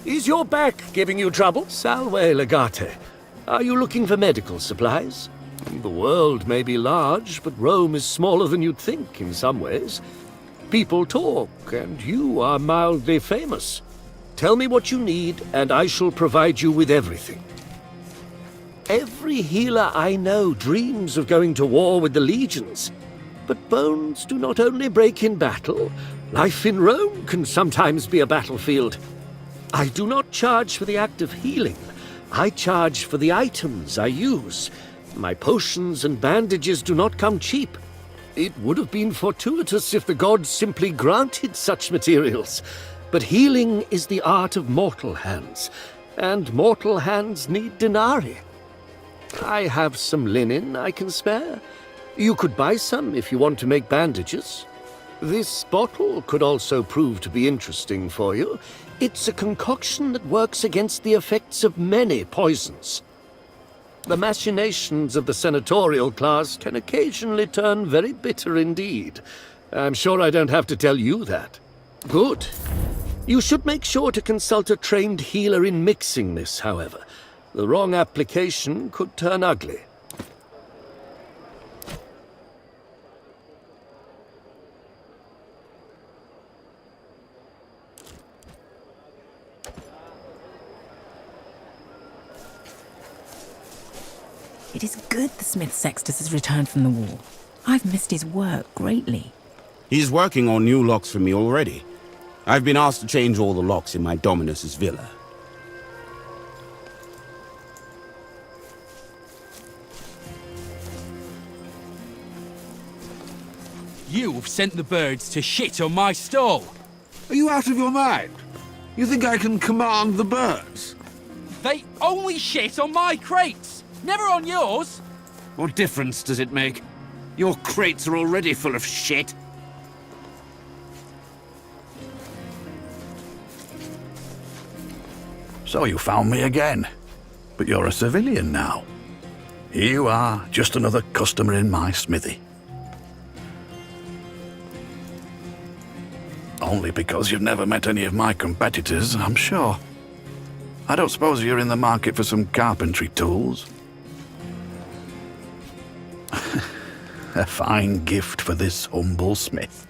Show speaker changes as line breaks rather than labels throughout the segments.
Is your back giving you trouble? Salve legate. Are you looking for medical supplies? The world may be large, but Rome is smaller than you'd think in some ways. People talk, and you are mildly famous. Tell me what you need, and I shall provide you with everything. Every healer I know dreams of going to war with the legions. But bones do not only break in battle. Life in Rome can sometimes be a battlefield. I do not charge for the act of healing. I charge for the items I use. My potions and bandages do not come cheap. It would have been fortuitous if the gods simply granted such materials. But healing is the art of mortal hands, and mortal hands need denarii. I have some linen I can spare. You could buy some if you want to make bandages. This bottle could also prove to be interesting for you. It's a concoction that works against the effects of many poisons. The machinations of the senatorial class can occasionally turn very bitter indeed. I'm sure I don't have to tell you that. Good. You should make sure to consult a trained healer in mixing this, however. The wrong application could turn ugly.
It is good the smith Sextus has returned from the war. I've missed his work greatly.
He's working on new locks for me already. I've been asked to change all the locks in my Dominus's villa.
You've sent the birds to shit on my stall.
Are you out of your mind? You think I can command the birds?
They only shit on my crates, never on yours.
What difference does it make? Your crates are already full of shit.
So you found me again. But you're a civilian now. Here you are, just another customer in my smithy. Only because you've never met any of my competitors, I'm sure. I don't suppose you're in the market for some carpentry tools? A fine gift for this humble smith.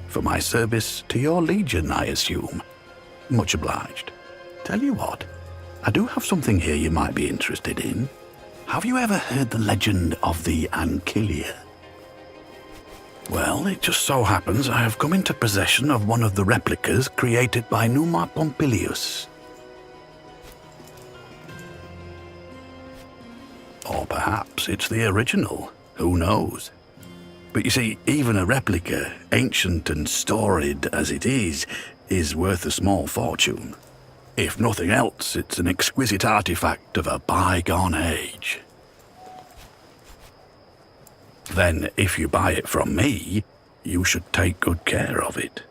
For my service to your legion, I assume. Much obliged. Tell you what, I do have something here you might be interested in. Have you ever heard the legend of the Ancilia? Well, it just so happens I have come into possession of one of the replicas created by Numa Pompilius. Or perhaps it's the original, who knows? But you see, even a replica, ancient and storied as it is worth a small fortune. If nothing else, it's an exquisite artifact of a bygone age. Then, if you buy it from me, you should take good care of it.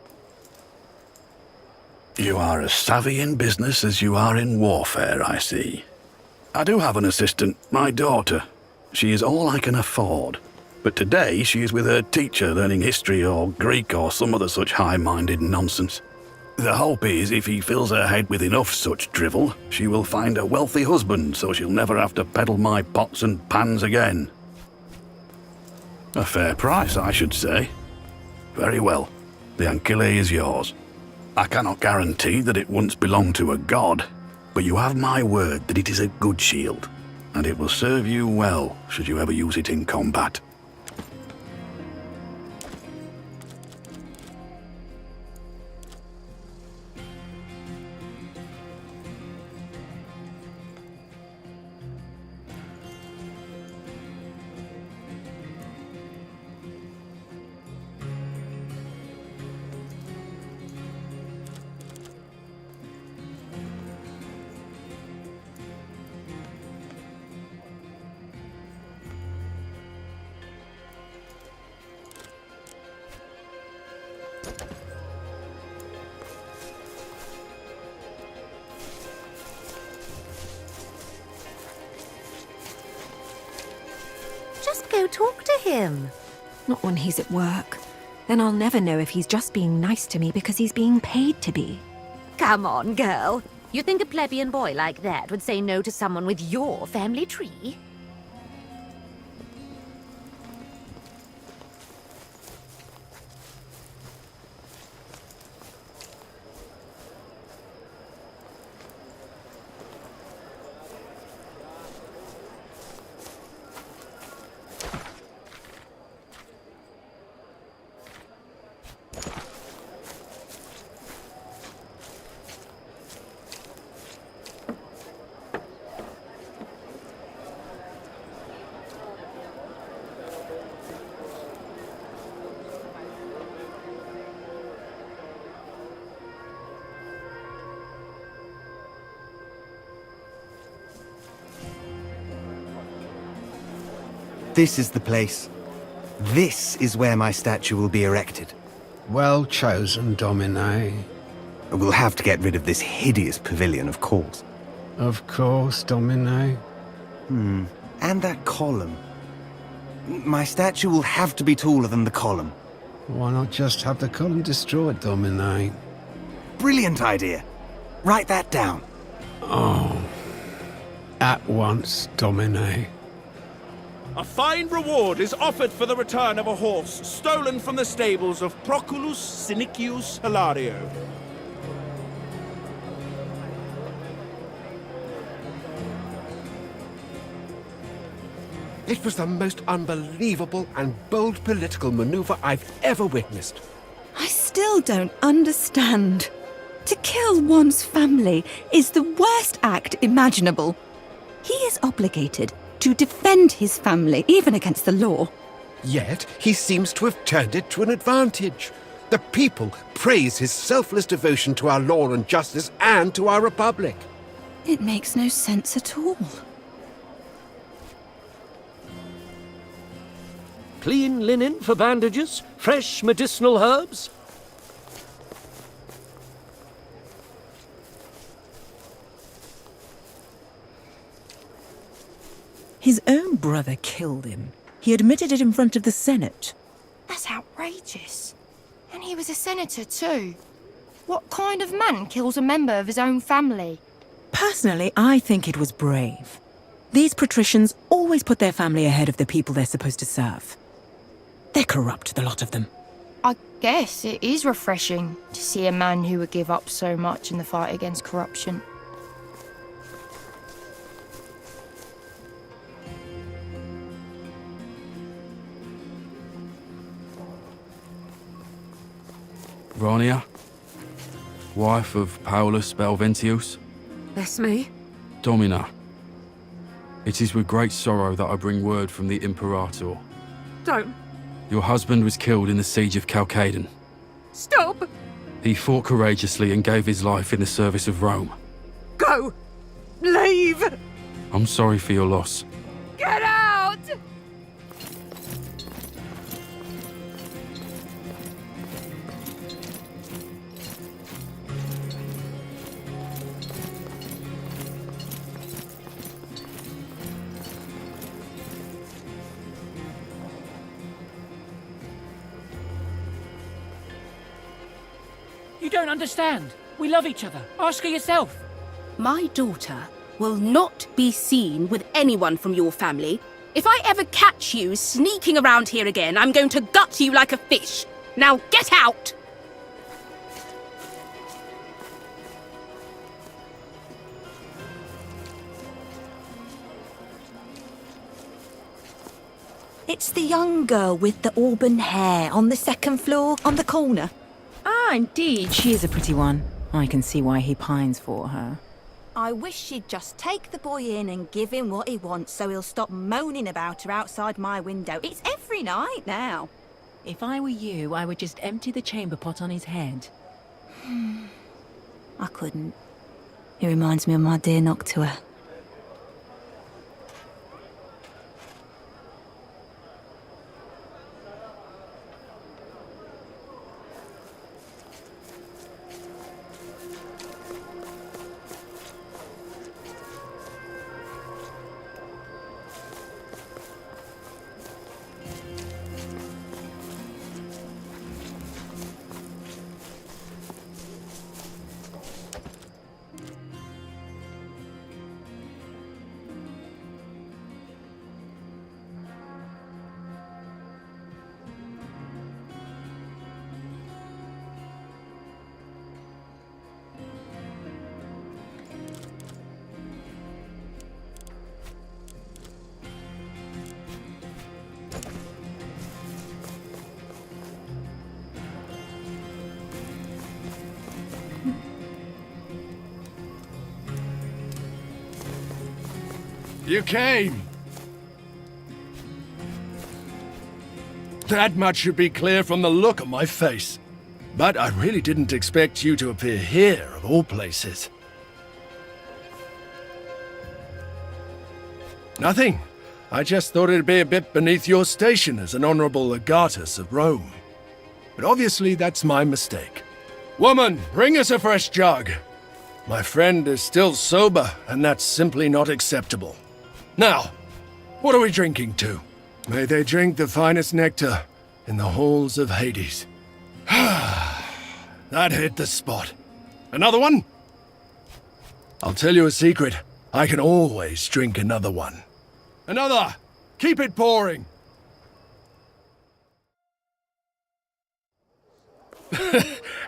You are as savvy in business as you are in warfare, I see. I do have an assistant, my daughter. She is all I can afford. But today she is with her teacher learning history or Greek or some other such high-minded nonsense. The hope is if he fills her head with enough such drivel, she will find a wealthy husband so she'll never have to peddle my pots and pans again. A fair price, I should say. Very well. The Ancilia is yours. I cannot guarantee that it once belonged to a god, but you have my word that it is a good shield, and it will serve you well should you ever use it in combat.
Just go talk to him.
Not when he's at work. Then I'll never know if he's just being nice to me because he's being paid to be.
Come on, girl. You think a plebeian boy like that would say no to someone with your family tree?
This is the place. This is where my statue will be erected.
Well chosen, Domine.
We'll have to get rid of this hideous pavilion, of course.
Of course, Domine.
And that column. My statue will have to be taller than the column.
Why not just have the column destroyed, Domine?
Brilliant idea. Write that down.
At once, Domine.
A fine reward is offered for the return of a horse stolen from the stables of Proculus Sinicius Hilario.
It was the most unbelievable and bold political maneuver I've ever witnessed.
I still don't understand. To kill one's family is the worst act imaginable. He is obligated to defend his family, even against the law.
Yet he seems to have turned it to an advantage. The people praise his selfless devotion to our law and justice and to our republic.
It makes no sense at all.
Clean linen for bandages? Fresh medicinal herbs?
His own brother killed him. He admitted it in front of the Senate.
That's outrageous. And he was a senator too. What kind of man kills a member of his own family?
Personally, I think it was brave. These patricians always put their family ahead of the people they're supposed to serve. They're corrupt, the lot of them.
I guess it is refreshing to see a man who would give up so much in the fight against corruption.
Rania, wife of Paulus Belventius.
That's me.
Domina, it is with great sorrow that I bring word from the Imperator.
Don't.
Your husband was killed in the siege of Chalcedon.
Stop.
He fought courageously and gave his life in the service of Rome.
Go. Leave.
I'm sorry for your loss.
Get out.
You don't understand. We love each other. Ask her yourself.
My daughter will not be seen with anyone from your family. If I ever catch you sneaking around here again, I'm going to gut you like a fish. Now get out!
It's the young girl with the auburn hair on the second floor, on the corner.
Ah, indeed, she is a pretty one. I can see why he pines for her.
I wish she'd just take the boy in and give him what he wants so he'll stop moaning about her outside my window. It's every night now.
If I were you, I would just empty the chamber pot on his head.
I couldn't. He reminds me of my dear Noctua.
You came! That much should be clear from the look on my face. But I really didn't expect you to appear here, of all places. Nothing. I just thought it'd be a bit beneath your station as an honorable legatus of Rome. But obviously that's my mistake. Woman, bring us a fresh jug. My friend is still sober, and that's simply not acceptable. Now, what are we drinking to? May they drink the finest nectar in the halls of Hades. That hit the spot. Another one? I'll tell you a secret. I can always drink another one. Another! Keep it pouring!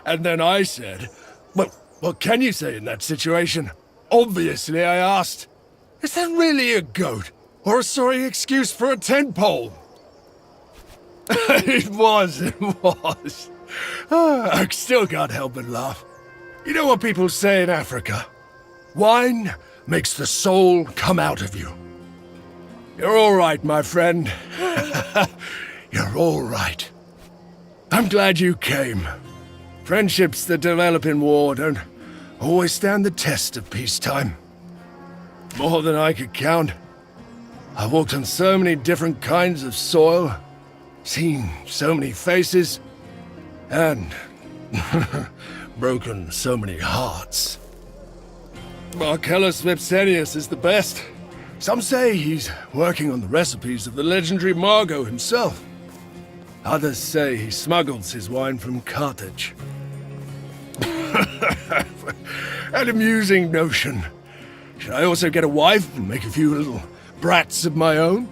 And then I said, well, what can you say in that situation? Obviously, I asked, is that really a goat? Or a sorry excuse for a tent pole? It was. I still can't help but laugh. You know what people say in Africa? Wine makes the soul come out of you. You're all right, my friend. You're all right. I'm glad you came. Friendships that develop in war don't always stand the test of peacetime. More than I could count. I've walked on so many different kinds of soil, seen so many faces, and broken so many hearts. Marcellus Vipsenius is the best. Some say he's working on the recipes of the legendary Margot himself. Others say he smuggles his wine from Carthage. An amusing notion. Should I also get a wife and make a few little brats of my own?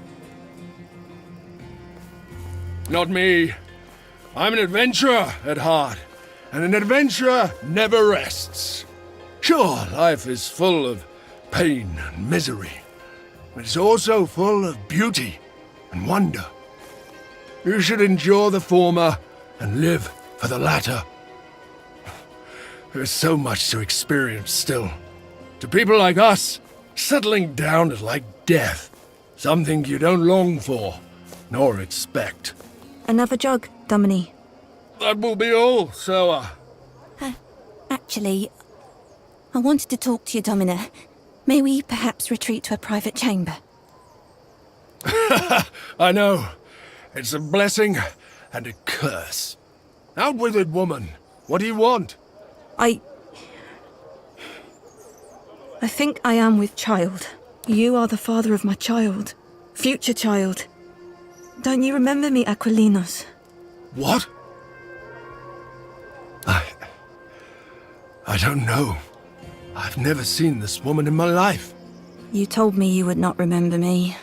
Not me. I'm an adventurer at heart, and an adventurer never rests. Sure, life is full of pain and misery, but it's also full of beauty and wonder. You should endure the former and live for the latter. There's so much to experience still. To people like us, settling down is like death. Something you don't long for, nor expect.
Another jug, Domini.
That will be all, Soa.
Actually, I wanted to talk to you, Domina. May we perhaps retreat to a private chamber?
I know. It's a blessing and a curse. Out with it, woman. What do you want?
I think I am with child. You are the father of my child. Future child. Don't you remember me, Aquilinos?
What? I don't know. I've never seen this woman in my life.
You told me you would not remember me.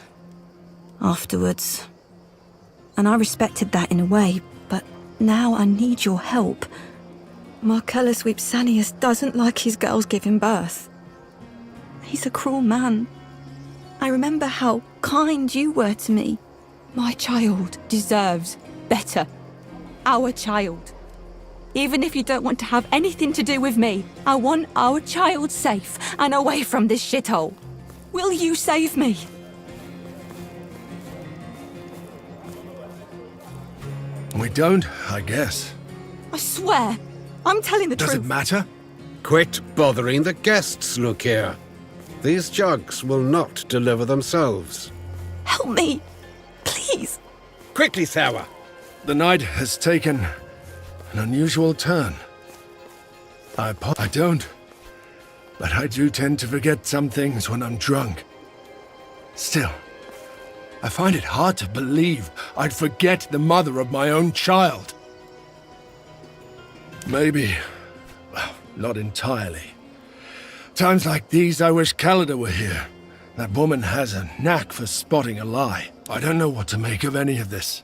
Afterwards. And I respected that in a way, but now I need your help. Marcellus Vipsanius doesn't like his girls giving birth. He's a cruel man. I remember how kind you were to me. My child deserves better. Our child. Even if you don't want to have anything to do with me, I want our child safe and away from this shithole. Will you save me?
We don't, I guess.
I swear, I'm telling the truth.
Does it matter?
Quit bothering the guests, look here. These jugs will not deliver themselves.
Help me, please.
Quickly, Sour.
The night has taken an unusual turn. I don't, but I do tend to forget some things when I'm drunk. Still, I find it hard to believe I'd forget the mother of my own child. Maybe, well, not entirely. Times like these, I wish Callida were here. That woman has a knack for spotting a lie. I don't know what to make of any of this.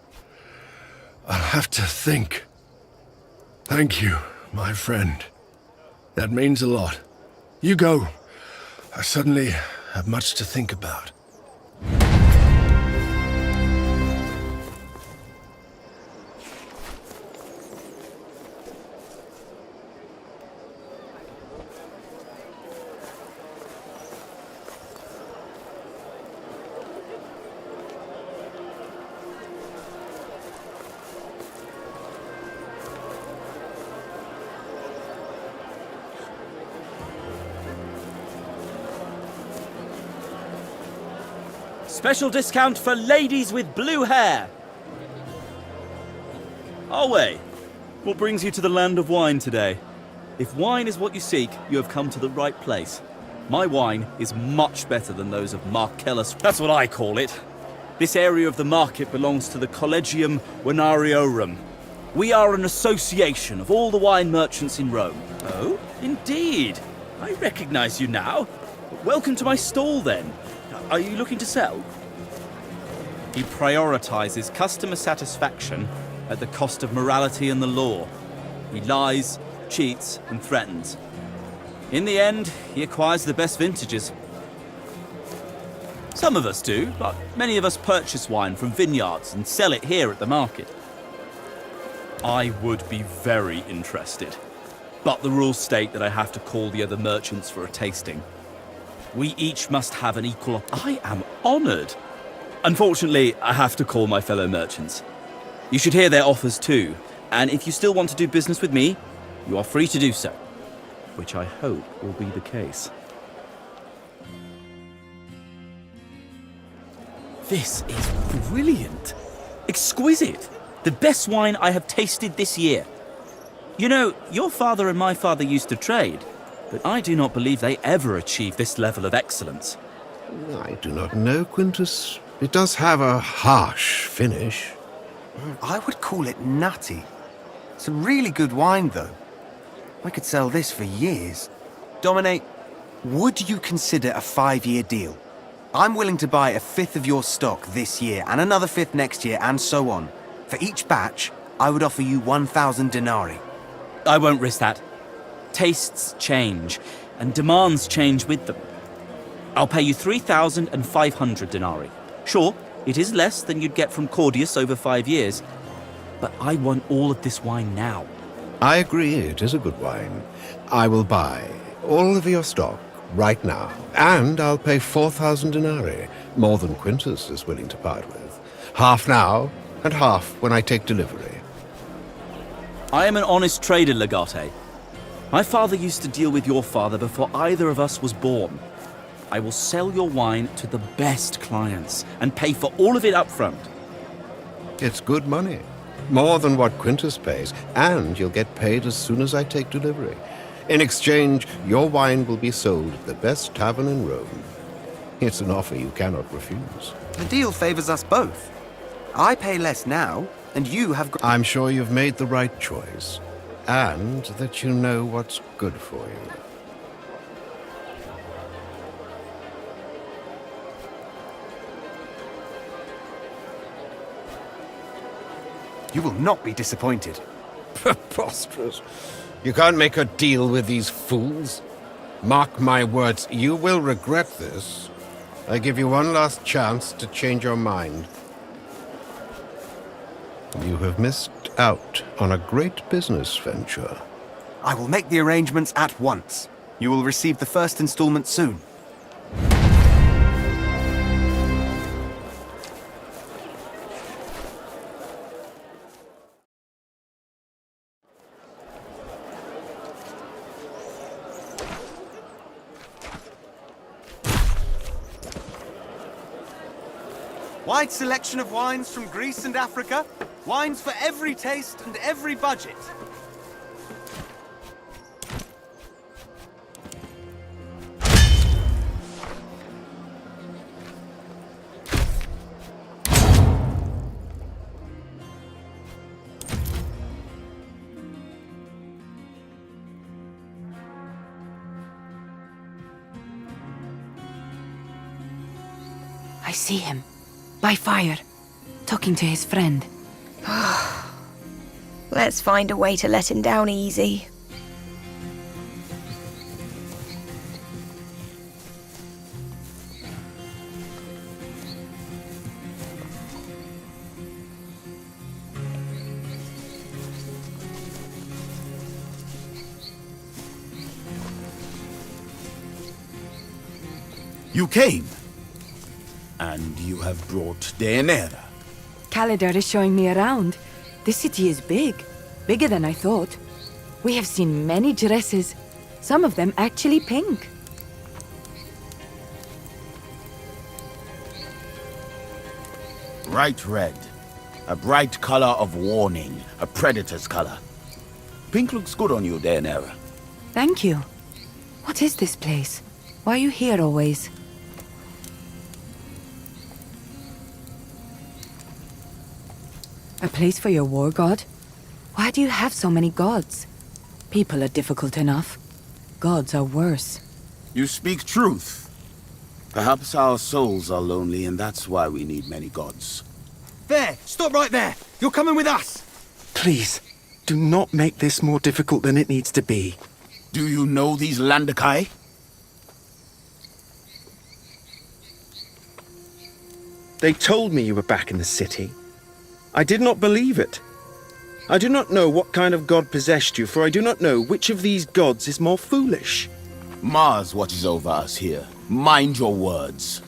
I'll have to think. Thank you, my friend. That means a lot. You go. I suddenly have much to think about.
Special discount for ladies with blue hair. Arwe, what brings you to the land of wine today? If wine is what you seek, you have come to the right place. My wine is much better than those of Marcellus. That's what I call it. This area of the market belongs to the Collegium Venariorum. We are an association of all the wine merchants in Rome. Oh, indeed. I recognize you now. Welcome to my stall, then. Are you looking to sell? He prioritizes customer satisfaction at the cost of morality and the law. He lies, cheats, and threatens. In the end, he acquires the best vintages. Some of us do, but many of us purchase wine from vineyards and sell it here at the market. I would be very interested, but the rules state that I have to call the other merchants for a tasting. We each must have an equal... I am honored. Unfortunately, I have to call my fellow merchants. You should hear their offers too, and if you still want to do business with me, you are free to do so, which I hope will be the case. This is brilliant. Exquisite. The best wine I have tasted this year. You know, your father and my father used to trade, but I do not believe they ever achieved this level of excellence.
I do not know, Quintus. It does have a harsh finish.
I would call it nutty. It's a really good wine, though. I could sell this for years. Domine, would you consider a 5-year deal? I'm willing to buy a 5th of your stock this year, and another 5th next year, and so on. For each batch, I would offer you 1,000 denarii.
I won't risk that. Tastes change, and demands change with them. I'll pay you 3,500 denarii. Sure, it is less than you'd get from Claudius over 5 years, but I want all of this wine now.
I agree, it is a good wine. I will buy all of your stock right now, and I'll pay 4,000 denarii, more than Quintus is willing to part with. Half now, and half when I take delivery.
I am an honest trader, Legate. My father used to deal with your father before either of us was born. I will sell your wine to the best clients and pay for all of it up front.
It's good money. More than what Quintus pays, and you'll get paid as soon as I take delivery. In exchange, your wine will be sold at the best tavern in Rome. It's an offer you cannot refuse.
The deal favors us both. I pay less now, and you have...
I'm sure you've made the right choice, and that you know what's good for you.
You will not be disappointed.
Preposterous. You can't make a deal with these fools. Mark my words, you will regret this. I give you one last chance to change your mind. You have missed out on a great business venture.
I will make the arrangements at once. You will receive the first installment soon. Wide selection of wines from Greece and Africa. Wines for every taste and every budget.
I see him. By fire. Talking to his friend.
Let's find a way to let him down easy.
You came. And you have brought Deianira.
Calidar is showing me around. This city is big. Bigger than I thought. We have seen many dresses. Some of them actually pink.
Bright red. A bright color of warning. A predator's color. Pink looks good on you, Daenerys.
Thank you. What is this place? Why are you here always? A place for your war god? Why do you have so many gods? People are difficult enough. Gods are worse.
You speak truth. Perhaps our souls are lonely, and that's why we need many gods.
There! Stop right there! You're coming with us!
Please, do not make this more difficult than it needs to be.
Do you know these Landakai?
They told me you were back in the city. I did not believe it. I do not know what kind of god possessed you, for I do not know which of these gods is more foolish.
Mars watches over us here. Mind your words.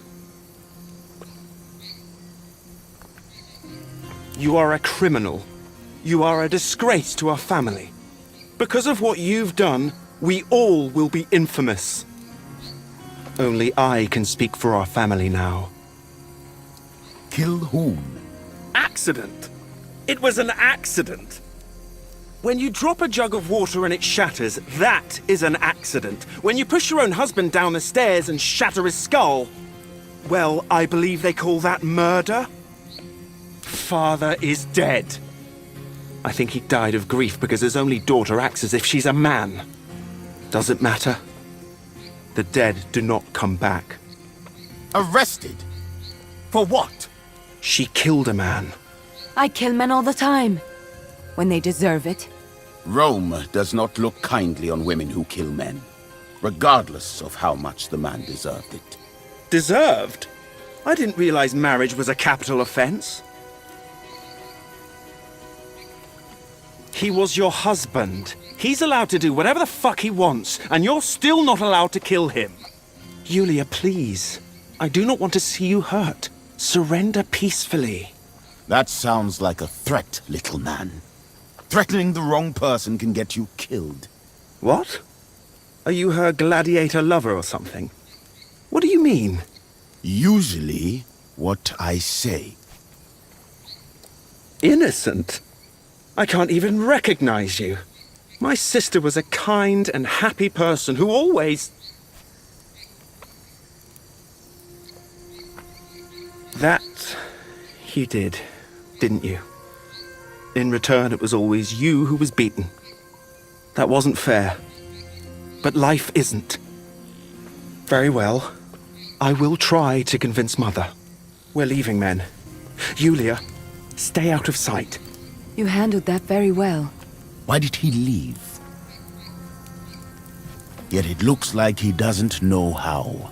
You are a criminal. You are a disgrace to our family. Because of what you've done, we all will be infamous. Only I can speak for our family now.
Kill whom?
Accident. It was an accident. When you drop a jug of water and it shatters, that is an accident. When you push your own husband down the stairs and shatter his skull, well, I believe they call that murder. Father is dead. I think he died of grief because his only daughter acts as if she's a man. Does it matter? The dead do not come back.
Arrested? For what?
She killed a man.
I kill men all the time. When they deserve it.
Rome does not look kindly on women who kill men, regardless of how much the man deserved it.
Deserved? I didn't realize marriage was a capital offense. He was your husband. He's allowed to do whatever the fuck he wants, and you're still not allowed to kill him. Yulia, please. I do not want to see you hurt. Surrender peacefully.
That sounds like a threat, little man. Threatening the wrong person can get you killed.
What? Are you her gladiator lover or something? What do you mean?
Usually, what I say.
Innocent? I can't even recognize you. My sister was a kind and happy person who always... That you did, didn't you? In return, it was always you who was beaten. That wasn't fair. But life isn't. Very well. I will try to convince Mother. We're leaving, men. Yulia, stay out of sight.
You handled that very well.
Why did he leave? Yet it looks like he doesn't know how.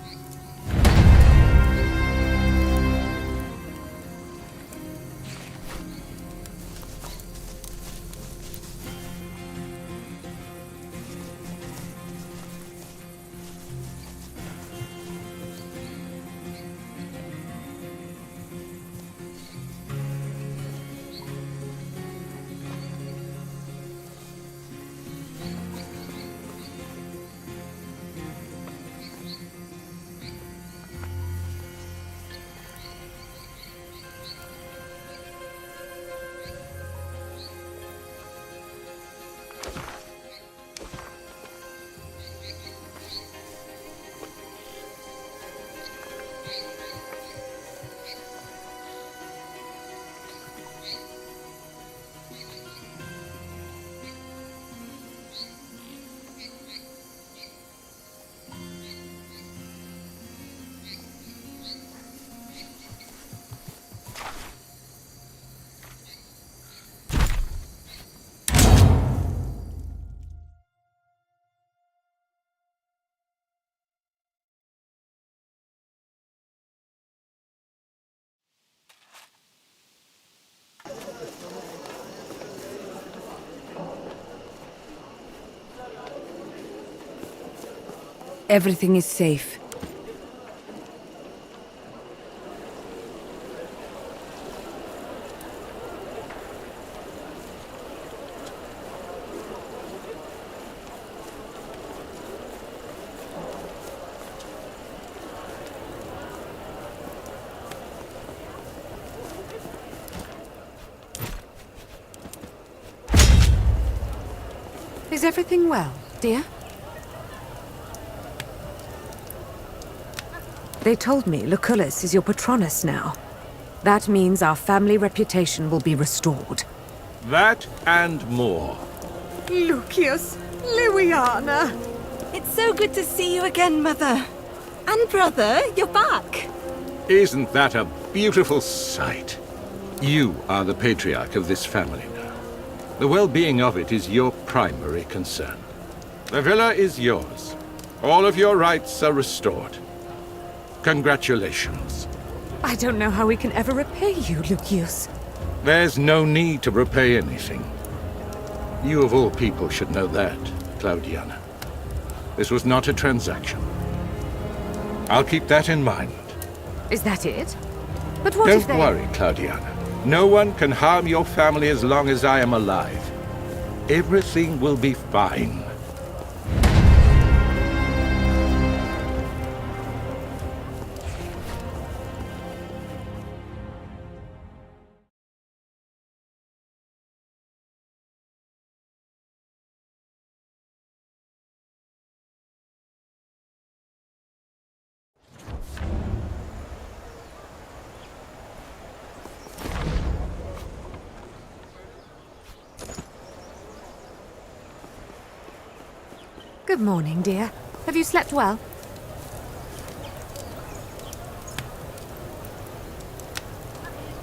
Everything is safe.
Is everything well, dear? They told me Lucullus is your patronus now. That means our family reputation will be restored.
That and more.
Lucius, Liliana. It's so good to see you again, Mother. And brother, you're back.
Isn't that a beautiful sight? You are the patriarch of this family now. The well-being of it is your primary concern. The villa is yours. All of your rights are restored. Congratulations.
I don't know how we can ever repay you, Lucius.
There's no need to repay anything. You of all people should know that, Claudiana. This was not a transaction. I'll keep that in mind.
Is that it? But what if they...
Don't worry, Claudiana. No one can harm your family as long as I am alive. Everything will be fine.
Good morning, dear. Have you slept well?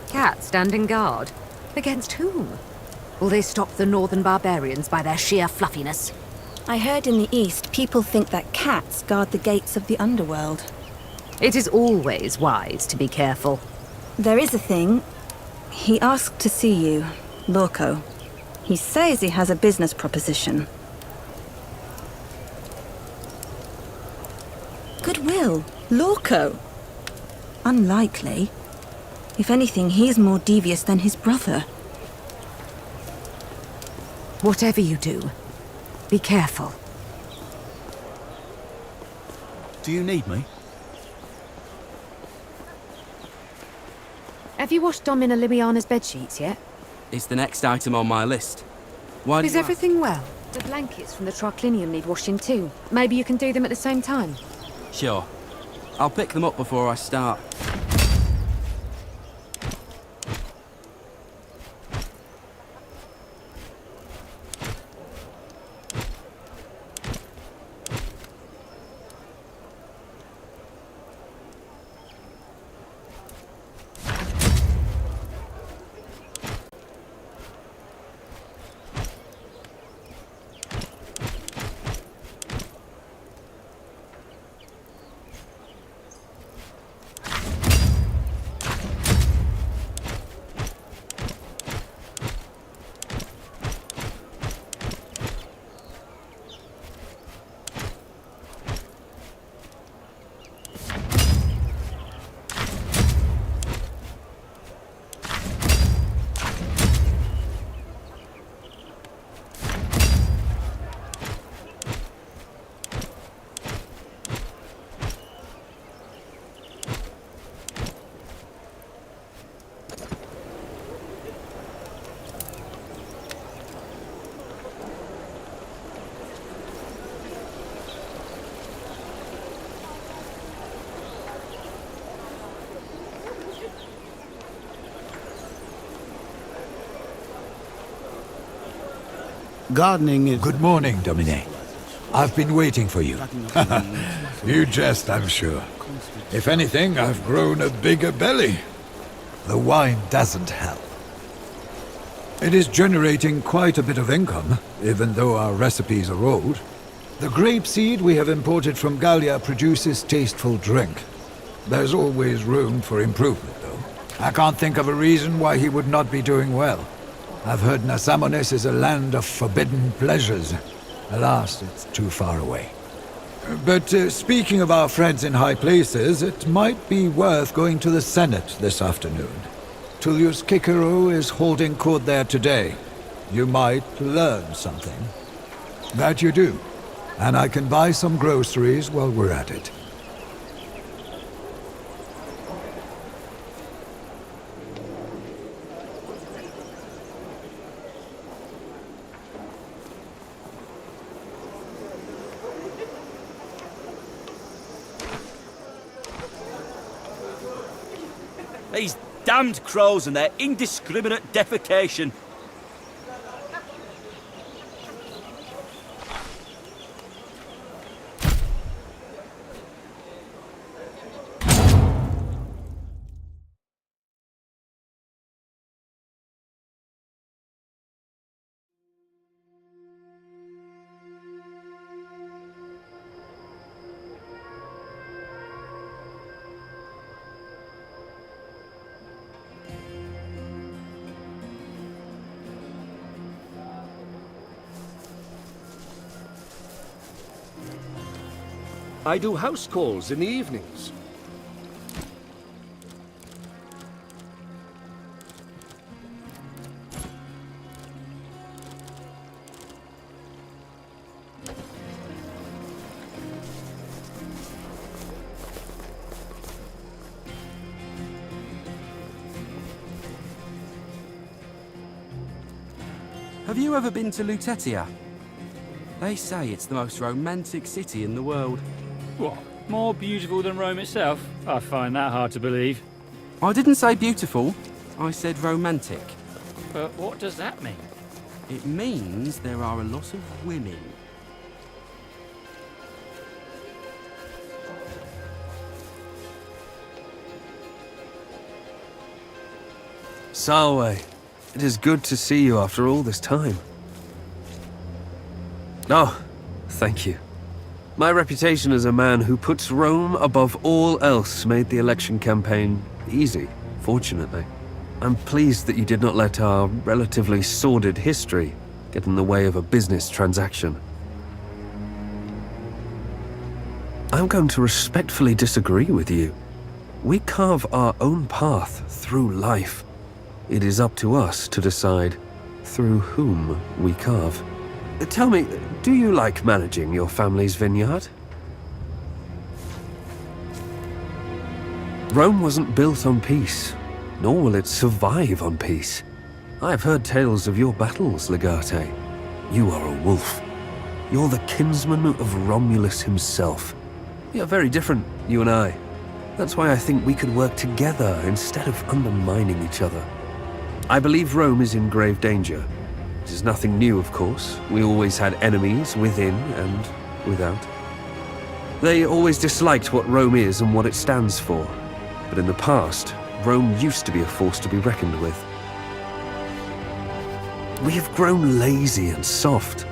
Cats standing guard. Against whom? Will they stop the northern barbarians by their sheer fluffiness?
I heard in the east people think that cats guard the gates of the underworld.
It is always wise to be careful.
There is a thing. He asked to see you, Lorco. He says he has a business proposition. Goodwill, Lorco. Unlikely. If anything, he's more devious than his brother.
Whatever you do, be careful.
Do you need me?
Have you washed Domina Liliana's bedsheets yet?
It's the next item on my list. Why do
Is
you ask?
everything well? The blankets from the triclinium need washing too. Maybe you can do them at the same time.
Sure. I'll pick them up before I start.
Gardening is...
Good morning, Domine. I've been waiting for you. You jest, I'm sure. If anything, I've grown a bigger belly. The wine doesn't help. It is generating quite a bit of income, even though our recipes are old. The grape seed we have imported from Gallia produces tasteful drink. There's always room for improvement, though. I can't think of a reason why he would not be doing well. I've heard Nasamones is a land of forbidden pleasures. Alas, it's too far away. But speaking of our friends in high places, it might be worth going to the Senate this afternoon. Tullius Cicero is holding court there today. You might learn something. That you do. And I can buy some groceries while we're at it.
These damned crows and their indiscriminate defecation.
I do house calls in the evenings.
Have you ever been to Lutetia? They say it's the most romantic city in the world.
What? More beautiful than Rome itself? I find that hard to believe.
I didn't say beautiful, I said romantic.
But what does that mean?
It means there are a lot of women.
Salwe, it is good to see you after all this time. Oh, thank you. My reputation as a man who puts Rome above all else made the election campaign easy, fortunately. I'm pleased that you did not let our relatively sordid history get in the way of a business transaction. I'm going to respectfully disagree with you. We carve our own path through life. It is up to us to decide through whom we carve. Tell me, do you like managing your family's vineyard? Rome wasn't built on peace, nor will it survive on peace. I've heard tales of your battles, Legate. You are a wolf. You're the kinsman of Romulus himself. We are very different, you and I. That's why I think we could work together instead of undermining each other. I believe Rome is in grave danger. It is nothing new, of course. We always had enemies within and without. They always disliked what Rome is and what it stands for. But in the past, Rome used to be a force to be reckoned with. We have grown lazy and soft.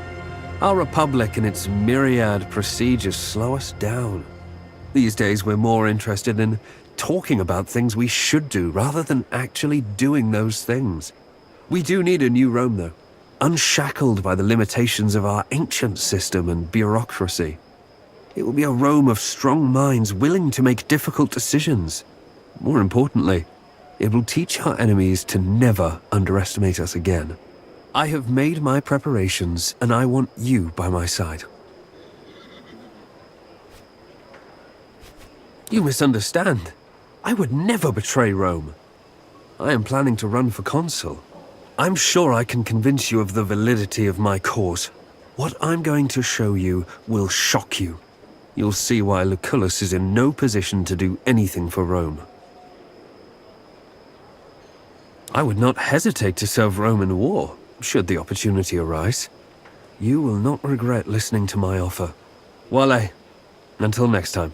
Our republic and its myriad procedures slow us down. These days, we're more interested in talking about things we should do rather than actually doing those things. We do need a new Rome, though. Unshackled by the limitations of our ancient system and bureaucracy. It will be a Rome of strong minds willing to make difficult decisions. More importantly, it will teach our enemies to never underestimate us again. I have made my preparations, and I want you by my side. You misunderstand. I would never betray Rome. I am planning to run for consul. I'm sure I can convince you of the validity of my cause. What I'm going to show you will shock you. You'll see why Lucullus is in no position to do anything for Rome. I would not hesitate to serve Rome in war, should the opportunity arise. You will not regret listening to my offer. Wale, until next time.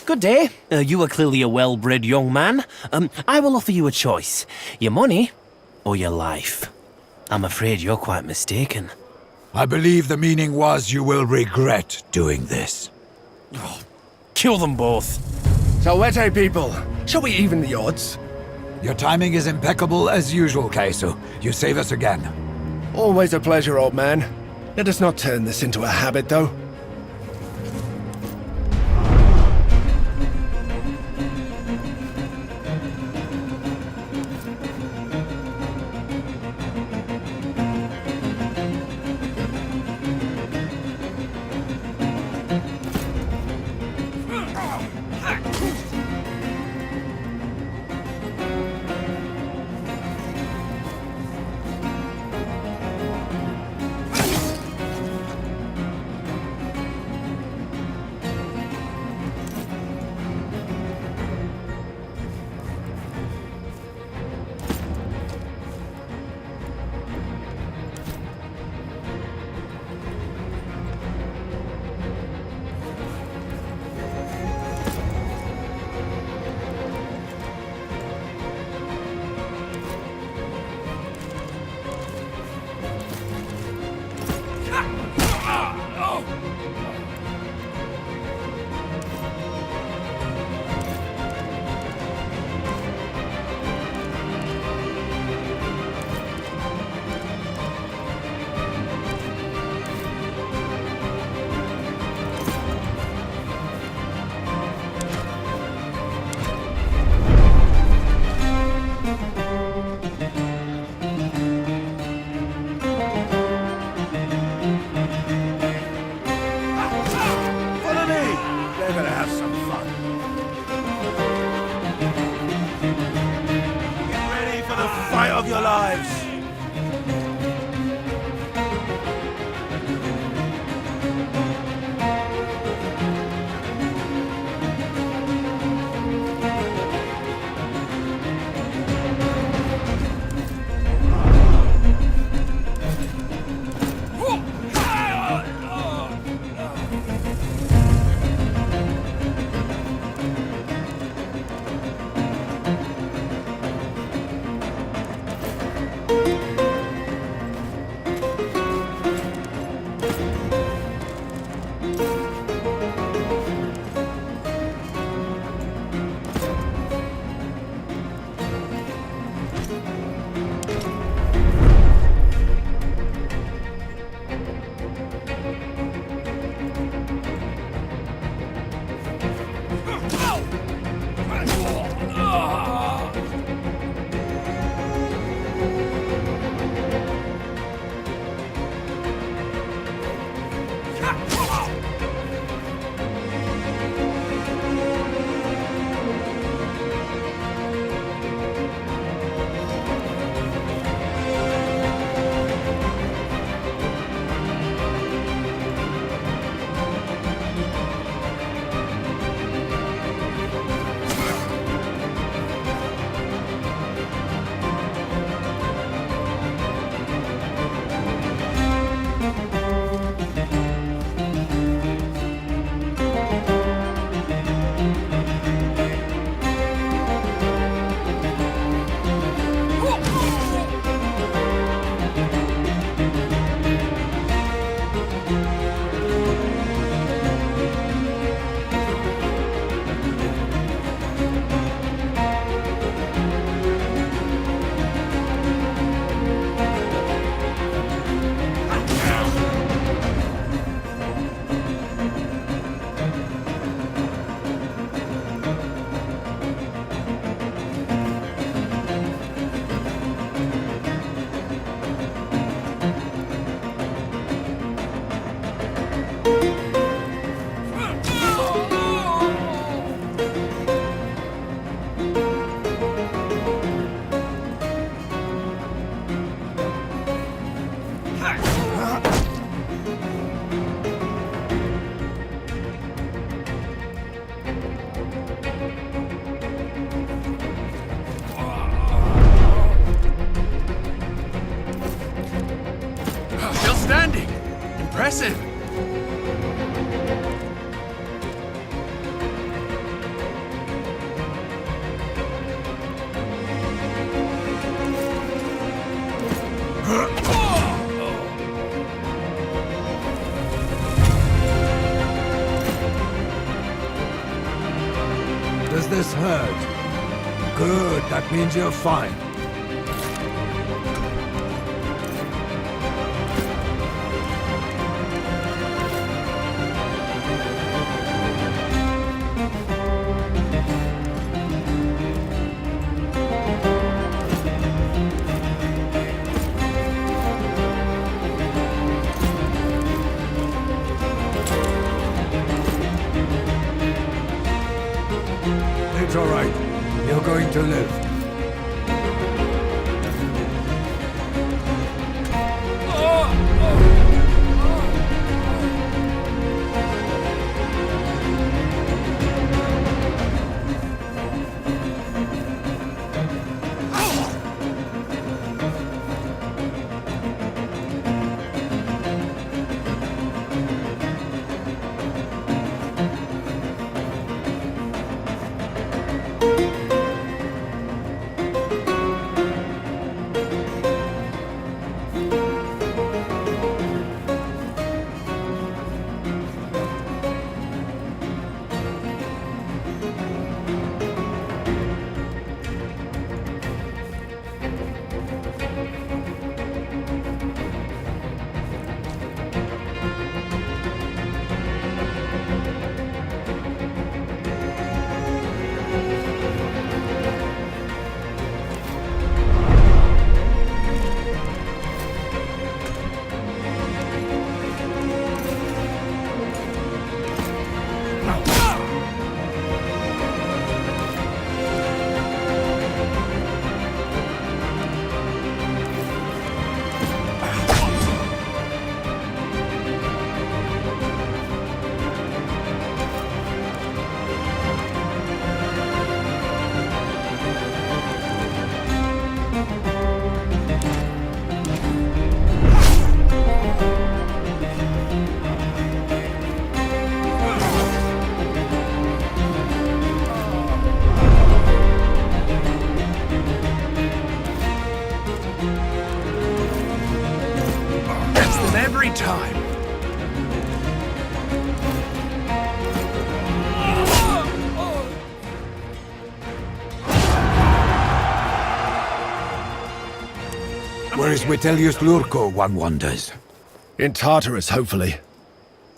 Good day. You are clearly a well-bred young man. I will offer you a choice. Your money or your life. I'm afraid you're quite mistaken.
I believe the meaning was you will regret doing this.
Oh, kill them both.
Salwete people, shall we even the odds?
Your timing is impeccable as usual, Kaiso. You save us again.
Always a pleasure, old man. Let us not turn this into a habit, though.
Follow me! They're gonna have some fun. Get ready for the fight of your lives! Impressive!
Does this hurt? Good, that means you're fine. It's all right. You're going to live.
every time.
Where is Vitellius Lurko, one wonders?
In Tartarus, hopefully.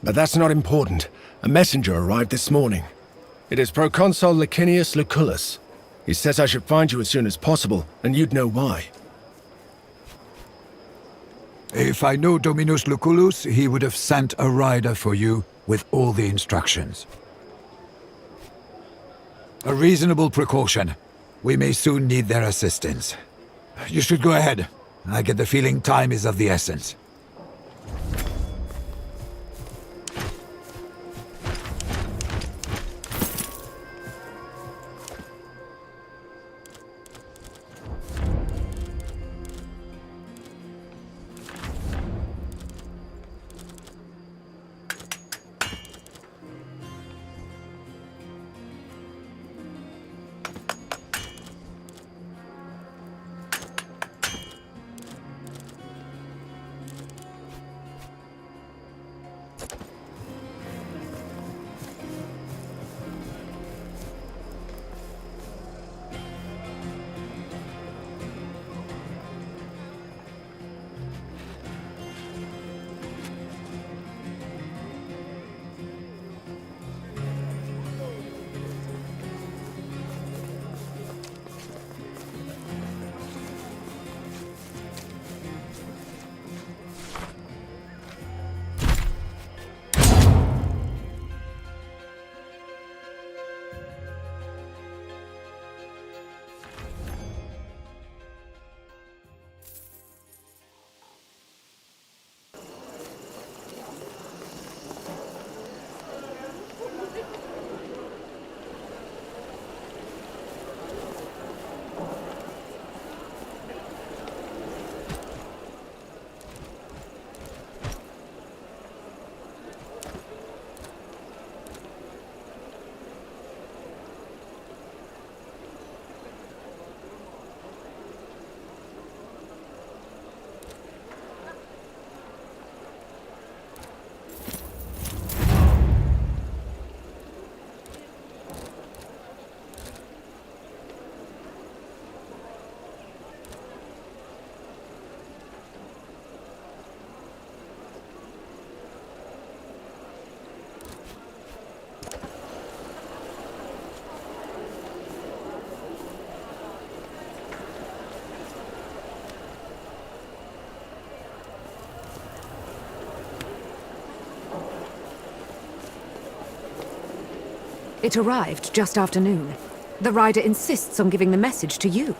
But that's not important. A messenger arrived this morning. It is Proconsul Licinius Lucullus. He says I should find you as soon as possible, and you'd know why.
If I know Dominus Lucullus, he would have sent a rider for you with all the instructions. A reasonable precaution. We may soon need their assistance. You should go ahead. I get the feeling time is of the essence.
It arrived just after noon. The rider insists on giving the message to you.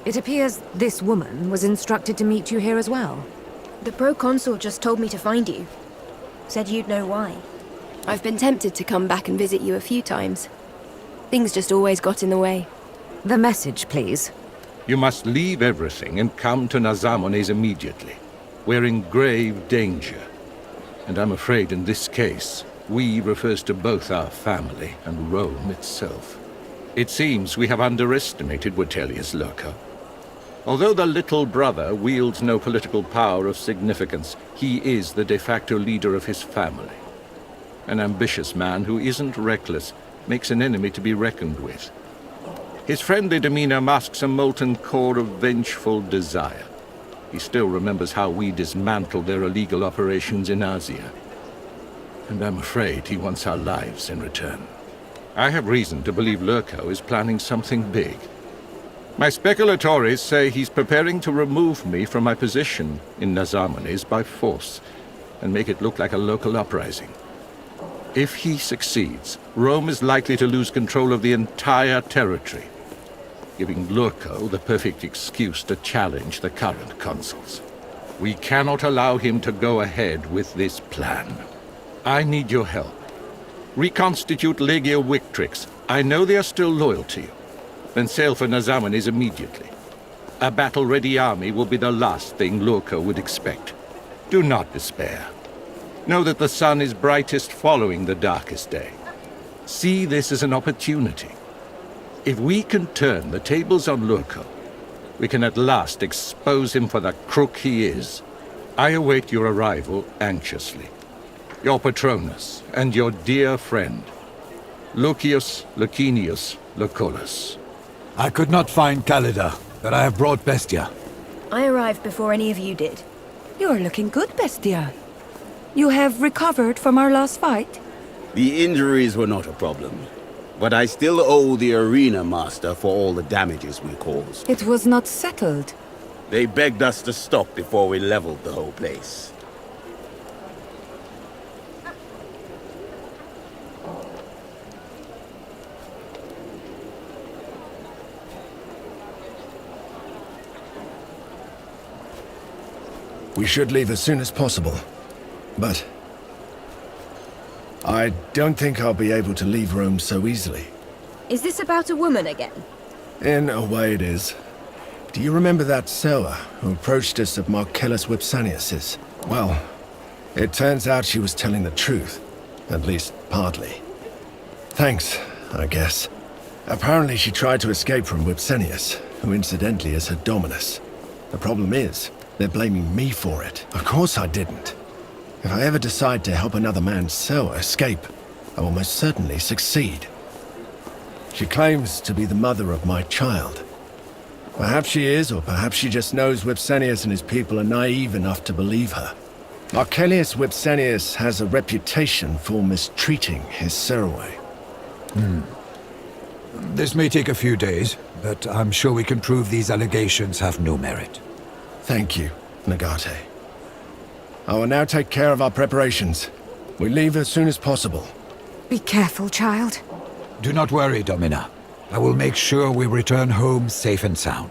It appears this woman was instructed to meet you here as well.
The proconsul just told me to find you. Said you'd know why. I've been tempted to come back and visit you a few times. Things just always got in the way.
The message, please.
You must leave everything and come to Nazamones immediately. We're in grave danger. And I'm afraid in this case, we refers to both our family and Rome itself. It seems we have underestimated Vitellius Lurko. Although the little brother wields no political power of significance, he is the de facto leader of his family. An ambitious man who isn't reckless makes an enemy to be reckoned with. His friendly demeanor masks a molten core of vengeful desire. He still remembers how we dismantled their illegal operations in Asia. And I'm afraid he wants our lives in return. I have reason to believe Lurko is planning something big. My speculatores say he's preparing to remove me from my position in Nazamones by force and make it look like a local uprising. If he succeeds, Rome is likely to lose control of the entire territory, giving Lurko the perfect excuse to challenge the current consuls. We cannot allow him to go ahead with this plan. I need your help. Reconstitute Legio Victrix. I know they are still loyal to you. Then sail for Nazamones immediately. A battle-ready army will be the last thing Lurko would expect. Do not despair. Know that the sun is brightest following the darkest day. See this as an opportunity. If we can turn the tables on Lurko, we can at last expose him for the crook he is. I await your arrival anxiously. Your Patronus and your dear friend, Lucius Licinius Lucullus.
I could not find Calida, but I have brought Bestia.
I arrived before any of you did.
You're looking good, Bestia. You have recovered from our last fight?
The injuries were not a problem, but I still owe the arena master for all the damages we caused.
It was not settled.
They begged us to stop before we leveled the whole place.
We should leave as soon as possible. But I don't think I'll be able to leave Rome so easily.
Is this about a woman again?
In a way it is. Do you remember that sewer who approached us at Marcellus Vipsanius's? Well, it turns out she was telling the truth. At least, partly. Thanks, I guess. Apparently she tried to escape from Vipsanius, who incidentally is her dominus. The problem is, they're blaming me for it. Of course I didn't. If I ever decide to help another man's sewer escape, I will most certainly succeed. She claims to be the mother of my child. Perhaps she is, or perhaps she just knows Vipsanius and his people are naive enough to believe her. Marcellius Vipsanius has a reputation for mistreating his Seruae.
This may take a few days, but I'm sure we can prove these allegations have no merit.
Thank you, Nagate. I will now take care of our preparations. We leave as soon as possible.
Be careful, child.
Do not worry, Domina. I will make sure we return home safe and sound.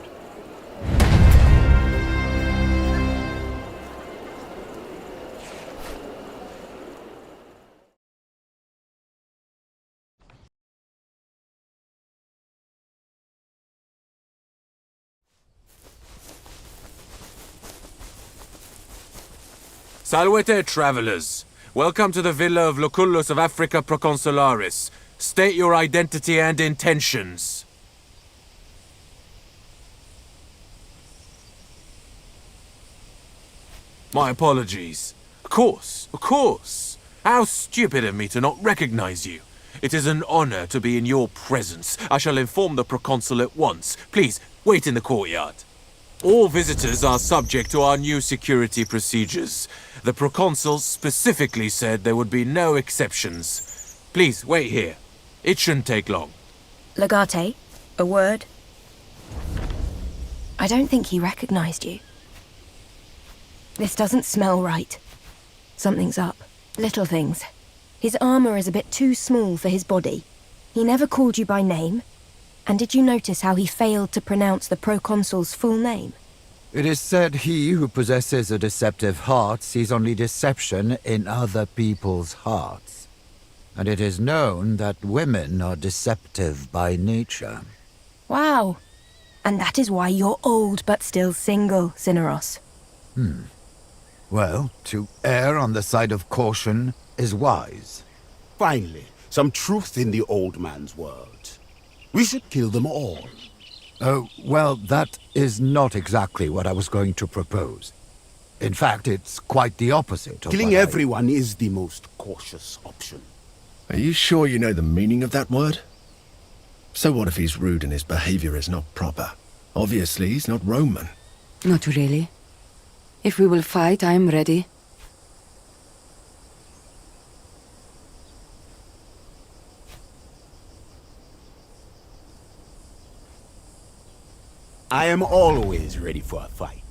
Salvete, travelers. Welcome to the villa of Lucullus of Africa Proconsularis. State your identity and intentions. My apologies. Of course. How stupid of me to not recognize you. It is an honor to be in your presence. I shall inform the proconsul at once. Please, wait in the courtyard. All visitors are subject to our new security procedures. The proconsul specifically said there would be no exceptions. Please, wait here. It shouldn't take long.
Legate, a word? I don't think he recognized you. This doesn't smell right. Something's up. Little things. His armor is a bit too small for his body. He never called you by name. And did you notice how he failed to pronounce the proconsul's full name?
It is said he who possesses a deceptive heart sees only deception in other people's hearts. And it is known that women are deceptive by nature.
Wow. And that is why you're old but still single, Cineros.
Well, to err on the side of caution is wise.
Finally, some truth in the old man's words. We should kill them all.
Oh, well, that is not exactly what I was going to propose. In fact, it's quite the opposite of
Killing
what
everyone is the most cautious option.
Are you sure you know the meaning of that word? So what if he's rude and his behavior is not proper? Obviously, he's not Roman.
Not really. If we will fight, I am ready.
I am always ready for a fight.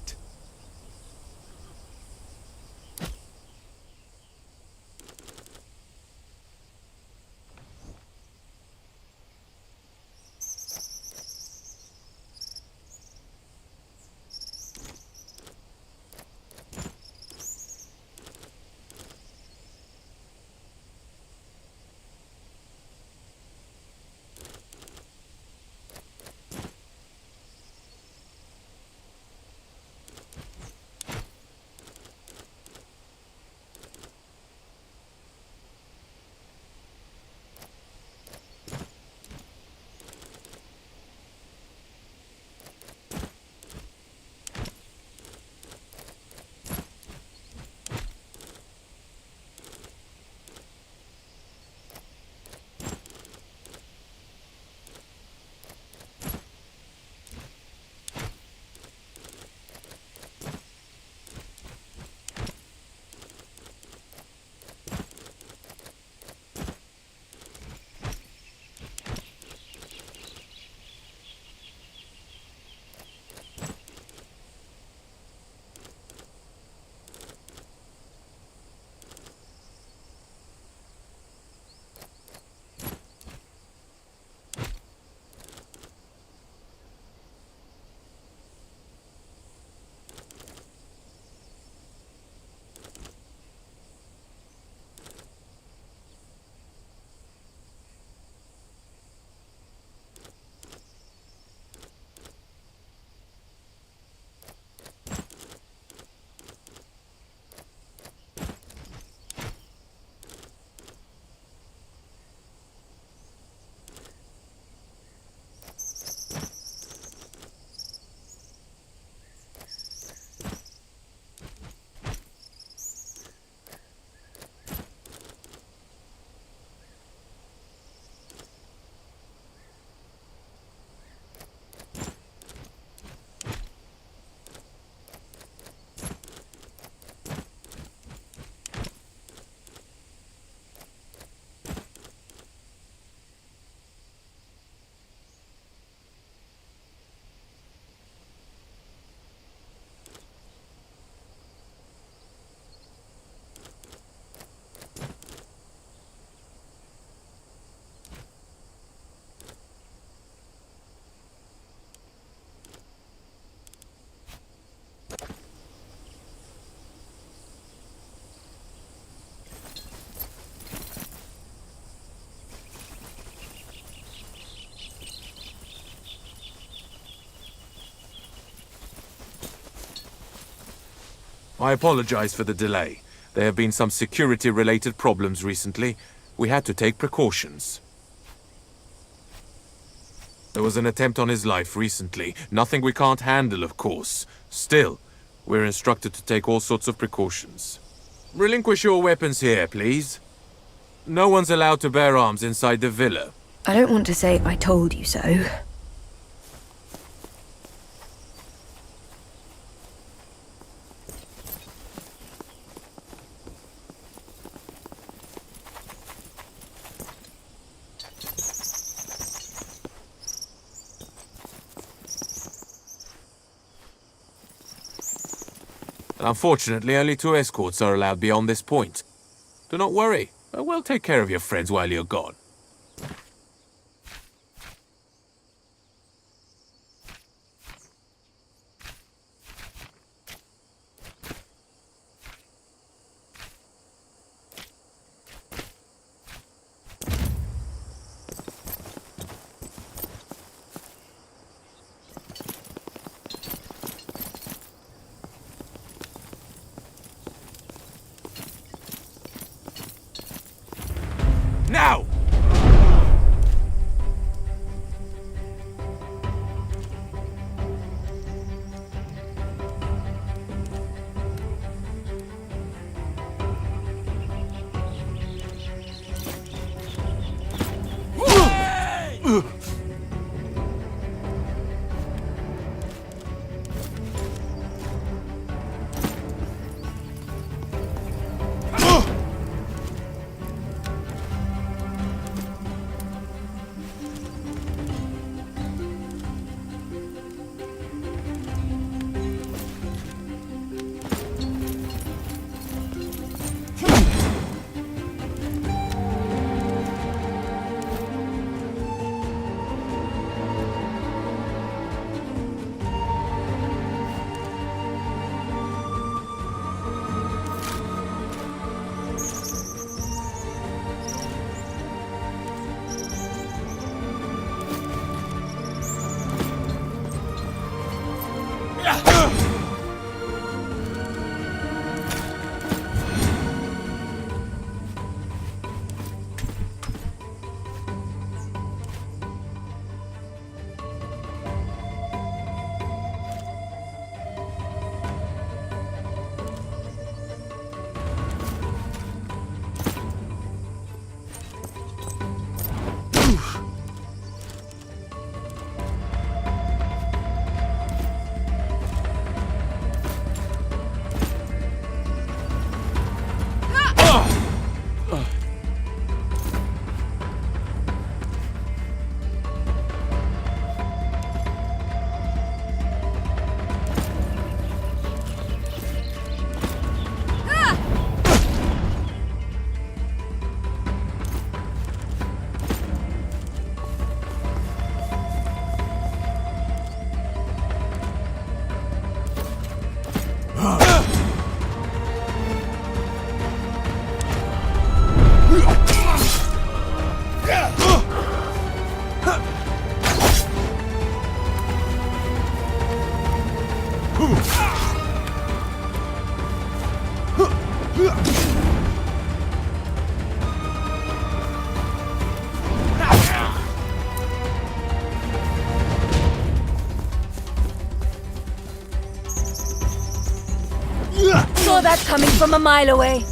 I apologize for the delay. There have been some security-related problems recently. We had to take precautions. There was an attempt on his life recently. Nothing we can't handle, of course. Still, we're instructed to take all sorts of precautions. Relinquish your weapons here, please. No one's allowed to bear arms inside the villa.
I don't want to say I told you so.
Unfortunately, only 2 escorts are allowed beyond this point. Do not worry. I will take care of your friends while you're gone. Now!
Saw that coming from a mile away.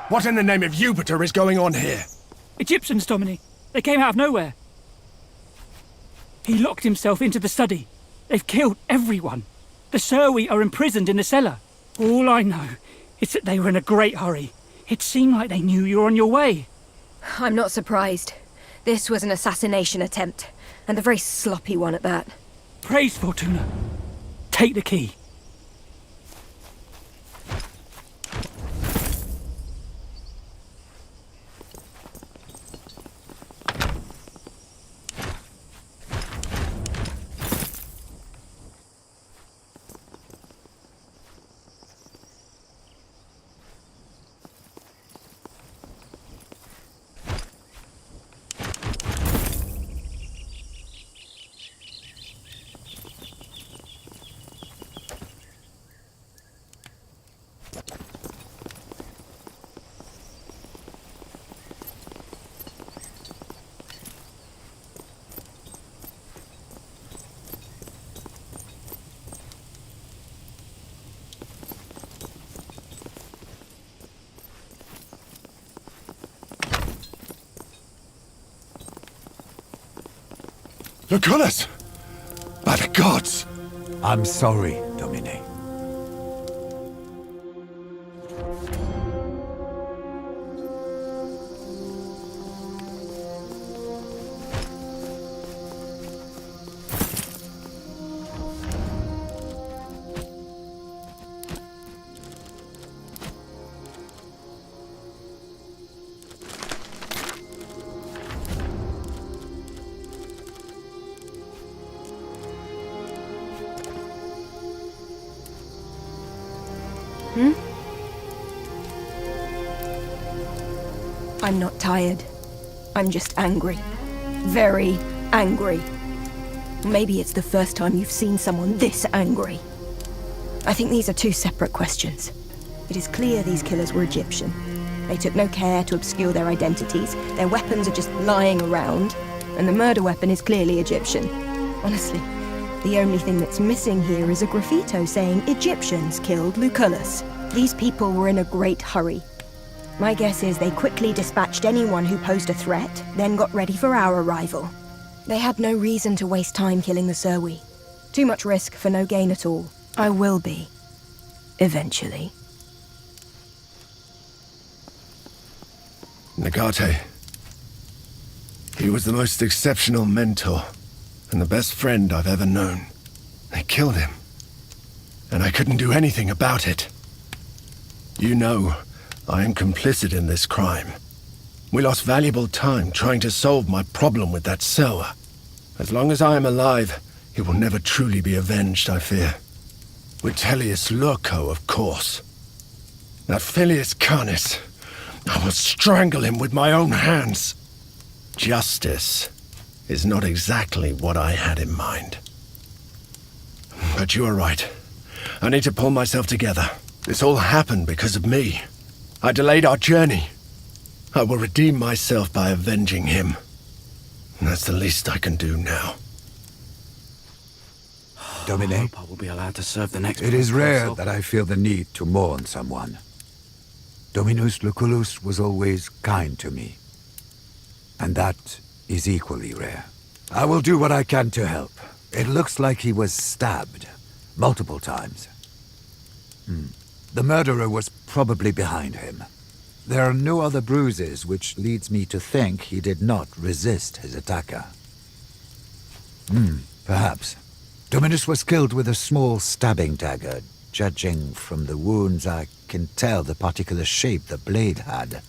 What in the name of Jupiter is going on here?
Egyptians, Domini. They came out of nowhere. He locked himself into the study. They've killed everyone. The Surwi are imprisoned in the cellar. All I know is that they were in a great hurry. It seemed like they knew you were on your way.
I'm not surprised. This was an assassination attempt, and a very sloppy one at that.
Praise Fortuna. Take the key.
Lucullus! By the gods!
I'm sorry, Domine.
I'm not tired. I'm just angry. Very angry. Maybe it's the first time you've seen someone this angry. I think these are two separate questions. It is clear these killers were Egyptian. They took no care to obscure their identities. Their weapons are just lying around. And the murder weapon is clearly Egyptian. Honestly, the only thing that's missing here is a graffito saying Egyptians killed Lucullus. These people were in a great hurry. My guess is they quickly dispatched anyone who posed a threat, then got ready for our arrival. They had no reason to waste time killing the Surwi. Too much risk for no gain at all. I will be. Eventually.
Nagate. He was the most exceptional mentor, and the best friend I've ever known. They killed him, and I couldn't do anything about it. You know, I am complicit in this crime. We lost valuable time trying to solve my problem with that Selwa. As long as I am alive, he will never truly be avenged, I fear. Vitellius Lurco, of course. That Filius Canis, I will strangle him with my own hands. Justice is not exactly what I had in mind. But you are right. I need to pull myself together. This all happened because of me. I delayed our journey. I will redeem myself by avenging him. That's the least I can do now.
Domine,
I hope I will be allowed to serve the next
it is rare
consul.
that I feel the need to mourn someone. Dominus Lucullus was always kind to me. And that is equally rare. I will do what I can to help. It looks like he was stabbed multiple times. The murderer was probably behind him. There are no other bruises, which leads me to think he did not resist his attacker. Perhaps. Dominus was killed with a small stabbing dagger. Judging from the wounds, I can tell the particular shape the blade had.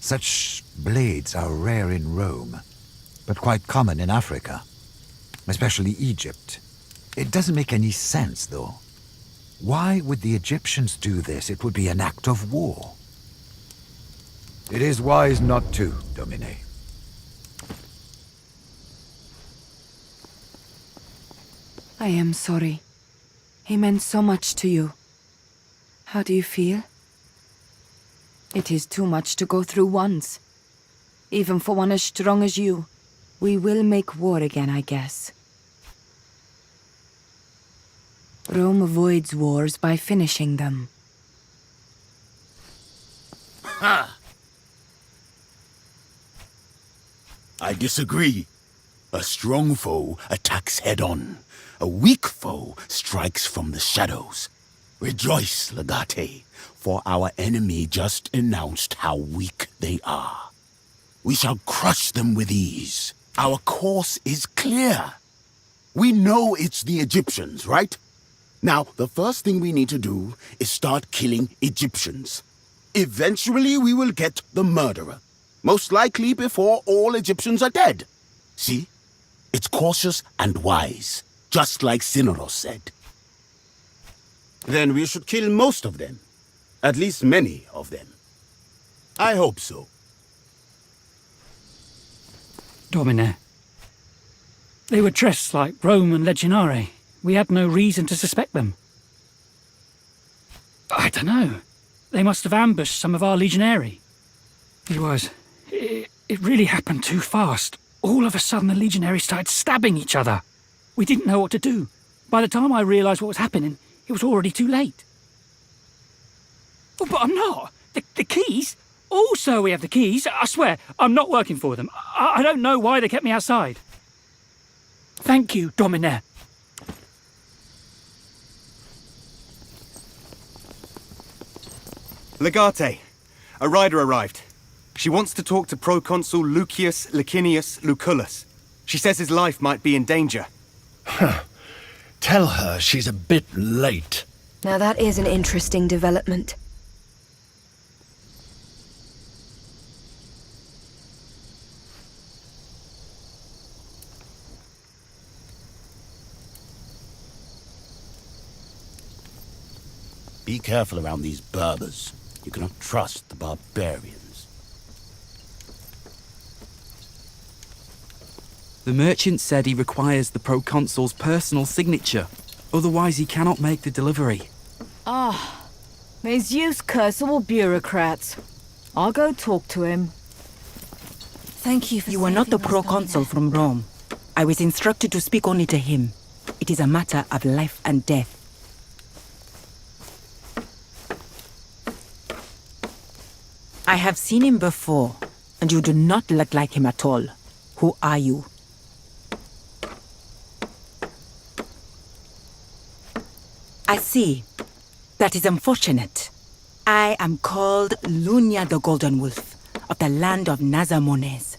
Such blades are rare in Rome, but quite common in Africa, especially Egypt. It doesn't make any sense, though. Why would the Egyptians do this? It would be an act of war. It is wise not to, Domine.
I am sorry. He meant so much to you. How do you feel? It is too much to go through once. Even for one as strong as you. We will make war again, I guess. Rome avoids wars by finishing them.
Ha! I disagree. A strong foe attacks head-on. A weak foe strikes from the shadows. Rejoice, Legate, for our enemy just announced how weak they are. We shall crush them with ease. Our course is clear. We know it's the Egyptians, right? Now, the first thing we need to do is start killing Egyptians. Eventually, we will get the murderer. Most likely before all Egyptians are dead. See? It's cautious and wise, just like Cineros said. Then we should kill most of them. At least many of them. I hope so.
Domine. They were dressed like Roman legionnarii. We had no reason to suspect them. I don't know. They must have ambushed some of our legionnarii. It really happened too fast. All of a sudden the legionaries started stabbing each other. We didn't know what to do. By the time I realised what was happening, it was already too late. Oh, but I'm not. The keys? Also, we have the keys. I swear, I'm not working for them. I don't know why they kept me outside. Thank you, Domine.
Legate, a rider arrived. She wants to talk to Proconsul Lucius Licinius Lucullus. She says his life might be in danger.
Tell her she's a bit late.
Now that is an interesting development.
Be careful around these Berbers. You cannot trust the barbarians.
The merchant said he requires the proconsul's personal signature. Otherwise, he cannot make the delivery.
Ah, these used cursable bureaucrats. I'll go talk to him.
Thank you for You are not the proconsul from Rome. I was instructed to speak only to him. It is a matter of life and death. I have seen him before, and you do not look like him at all. Who are you? I see. That is unfortunate. I am called Lunia the Golden Wolf, of the land of Nazamones,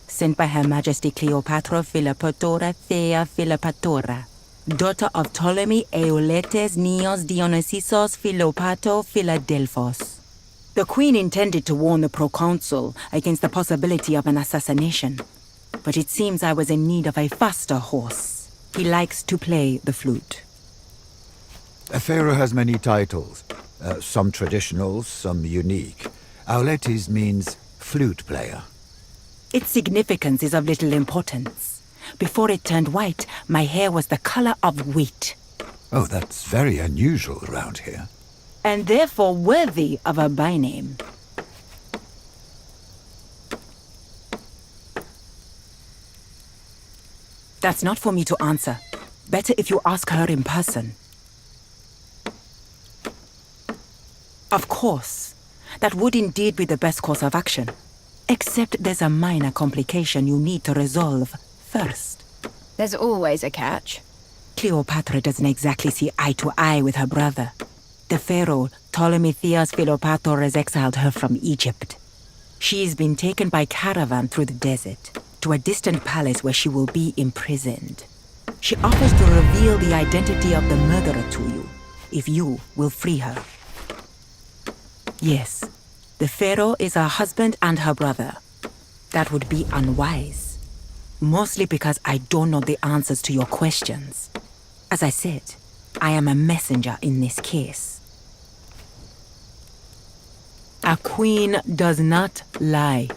sent by Her Majesty Cleopatra Philopatora Thea Philopatora, daughter of Ptolemy Euletes Neos Dionysios Philopato Philadelphos. The Queen intended to warn the proconsul against the possibility of an assassination, but it seems I was in need of a faster horse. He likes to play the flute.
A pharaoh has many titles, some traditional, some unique. Auletes means flute player.
Its significance is of little importance. Before it turned white, my hair was the color of wheat.
Oh, that's very unusual around here.
And therefore worthy of a byname. That's not for me to answer. Better if you ask her in person. Of course, that would indeed be the best course of action. Except there's a minor complication you need to resolve first.
There's always a catch.
Cleopatra doesn't exactly see eye to eye with her brother. The pharaoh, Ptolemy Theos Philopator, has exiled her from Egypt. She's been taken by caravan through the desert to a distant palace where she will be imprisoned. She offers to reveal the identity of the murderer to you, if you will free her. Yes, the pharaoh is her husband and her brother. That would be unwise. Mostly because I don't know the answers to your questions. As I said, I am a messenger in this case. A queen does not lie.